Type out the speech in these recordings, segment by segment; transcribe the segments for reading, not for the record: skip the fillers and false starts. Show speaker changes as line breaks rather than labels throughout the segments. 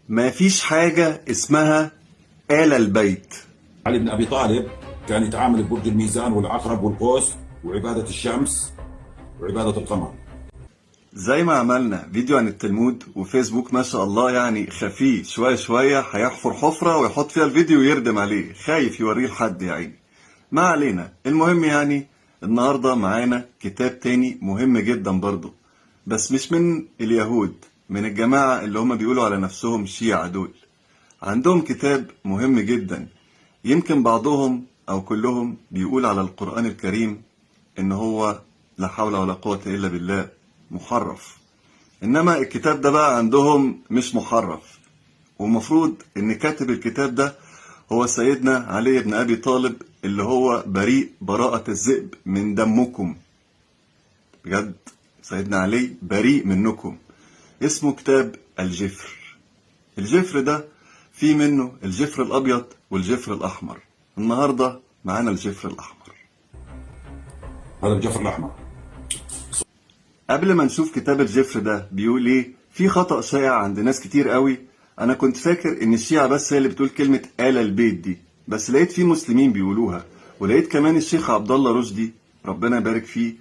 ما فيش حاجة اسمها آل البيت.
علي بن أبي طالب كان يتعامل ببرج الميزان والعقرب والقوس وعبادة الشمس وعبادة القمر.
زي ما عملنا فيديو عن التلمود وفيسبوك ما شاء الله يعني خفيه شوية شوية هيحفر حفرة ويحط فيها الفيديو ويردم عليه، خايف يوريه لحد يا عيني. ما علينا، المهم يعني النهاردة معانا كتاب تاني مهم جدا برضه، بس مش من اليهود، من الجماعة اللي هم بيقولوا على نفسهم شيعة دول. عندهم كتاب مهم جدا، يمكن بعضهم أو كلهم بيقول على القرآن الكريم إن هو لا حول ولا قوة إلا بالله محرف. إنما الكتاب ده بقى عندهم مش محرف، ومفروض إن كاتب الكتاب ده هو سيدنا علي بن أبي طالب، اللي هو بريء براءة الذئب من دمكم. بجد سيدنا علي بريء منكم. اسمه كتاب الجفر. الجفر ده في منه الجفر الأبيض والجفر الأحمر. النهاردة معانا الجفر الأحمر.
هذا الجفر الأحمر.
قبل ما نشوف كتاب الجفر ده بيقول ايه، في خطأ شائع عند ناس كتير قوي. انا كنت فاكر ان الشيعة بس هي اللي بتقول كلمة آل البيت دي، بس لقيت في مسلمين بيقولوها، ولقيت كمان الشيخ عبد الله رشدي ربنا يبارك فيه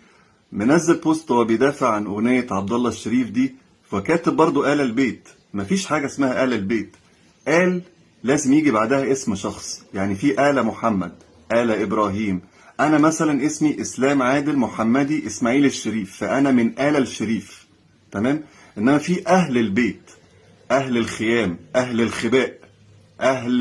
منزل بوست وهو بيدافع عن اغنية عبد الله الشريف دي، فكاتب برضو آل البيت. مفيش حاجة اسمها آل البيت. آل لازم يجي بعدها اسم شخص، يعني في آل محمد، آل إبراهيم. أنا مثلا اسمي إسلام عادل محمدي إسماعيل الشريف، فأنا من آل الشريف، تمام؟ إنما في أهل البيت، أهل الخيام، أهل الخباء، أهل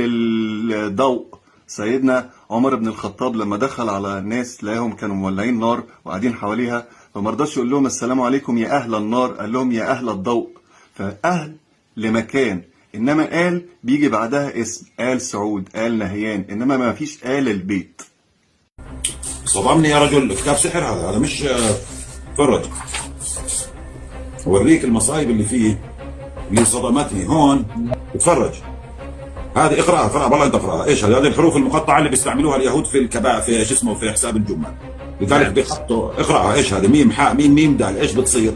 الضوء. سيدنا عمر بن الخطاب لما دخل على ناس لقاهم كانوا مولعين نار وقاعدين حواليها، فمرضاش يقول لهم السلام عليكم يا أهل النار، قال لهم يا أهل الضوء. فأهل لمكان، إنما آل بيجي بعدها اسم، آل سعود، آل نهيان، إنما ما فيش آل البيت.
صدمني يا رجل، كتاب سحر هذا مش فرج. اوريك المصايب اللي فيه اللي صدمتني هون. اتفرج، هذه اقراها والله انت اقراها. ايش هذه الحروف المقطعه اللي بيستعملوها اليهود في في شو اسمه في حساب الجمل، لذلك بيحطوا. اقراها. ايش هذا؟ ميم حاء ميم ميم دال، ايش بتصير؟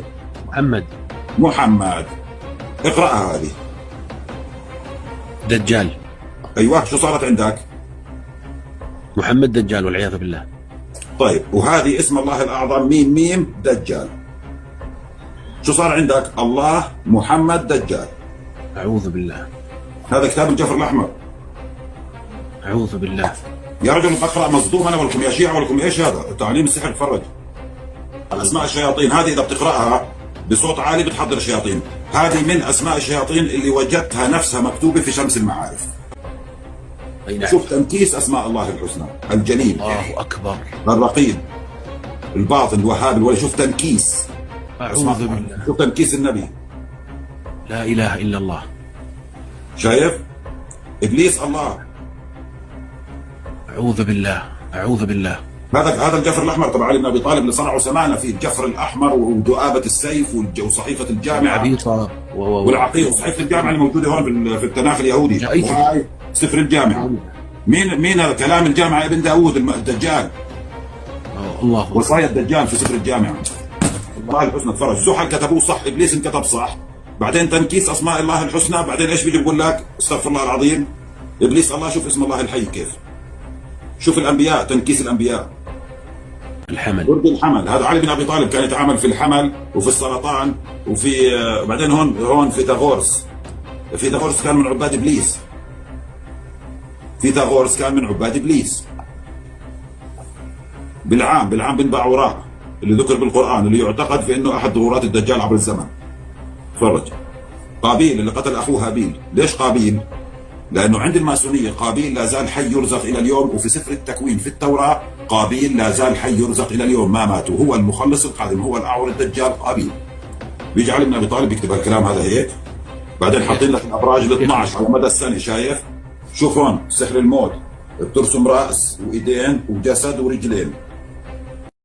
محمد. اقراها هذه.
دجال.
ايوه، شو صارت عندك؟
محمد دجال والعياذ بالله.
طيب، وهذه اسم الله الاعظم ميم ميم دجال. شو صار عندك؟ الله محمد دجال.
اعوذ بالله.
هذا كتاب الجفر الاحمر.
اعوذ بالله.
يا رجل بقرا مصدوم انا ولكم يا شيعه ولكم. ايش هذا؟ تعليم السحر. تفرج. اسماء الشياطين هذه اذا بتقراها بصوت عالي بتحضر الشياطين. هذه من اسماء الشياطين اللي وجدتها نفسها مكتوبه في شمس المعارف.
نعم.
شوف تنكيس اسماء الله الحسنى: الجليل،
الله اكبر،
الرقيب، الباطن، الوهاب، الولي. شوف تنكيس.
اعوذ بالله.
شوف تنكيس النبي.
لا اله الا الله.
شايف؟ ابليس الله.
اعوذ بالله. اعوذ بالله.
هذا الجفر الاحمر تبع علي بن ابي طالب اللي صنعوا سمعنا فيه الجفر الاحمر ودؤابه السيف وصحيفه الجامعه
العبيطه
والعقيق وصحيفه الجامعه اللي موجوده هون في التناخ اليهودي. وهاي سفر الجامعه. مين هذا؟ كلام الجامعه ابن داوود الدجال.
الله.
وصايا الدجال في سفر الجامعه. الله الحسنى. تفرج. زحل كتبوه صح، ابليس انكتب صح، بعدين تنكيس اسماء الله الحسنى، بعدين ايش بيجي بقول لك؟ استغفر الله العظيم، ابليس الله. شوف اسم الله الحي كيف. شوف الانبياء، تنكيس الانبياء.
الحمل.
برج الحمل. هذا علي بن ابي طالب كان يتعامل في الحمل وفي السرطان وفي بعدين هون فيثاغورس. فيثاغورس كان من عباد ابليس. فيثاغورس كان من عباد ابليس. بالعام بن باعوراء اللي ذكر بالقران، اللي يعتقد في انه احد ظهورات الدجال عبر الزمن. تفرج. قابيل اللي قتل اخوه هابيل. ليش قابيل؟ لانه عند الماسونيه قابيل لا زال حي يرزق الى اليوم، وفي سفر التكوين في التوراه قابيل لا زال حي يرزق الى اليوم، ما مات، وهو المخلص القادم، هو الاعور الدجال قابيل. بيجي علي بن ابي طالب بيكتب هالكلام هذا هيك، بعدين حاطين لك الابراج ال 12 على مدى السنه. شايف؟ شوف هون سحر الموت، بترسم راس وايدين وجسد ورجلين.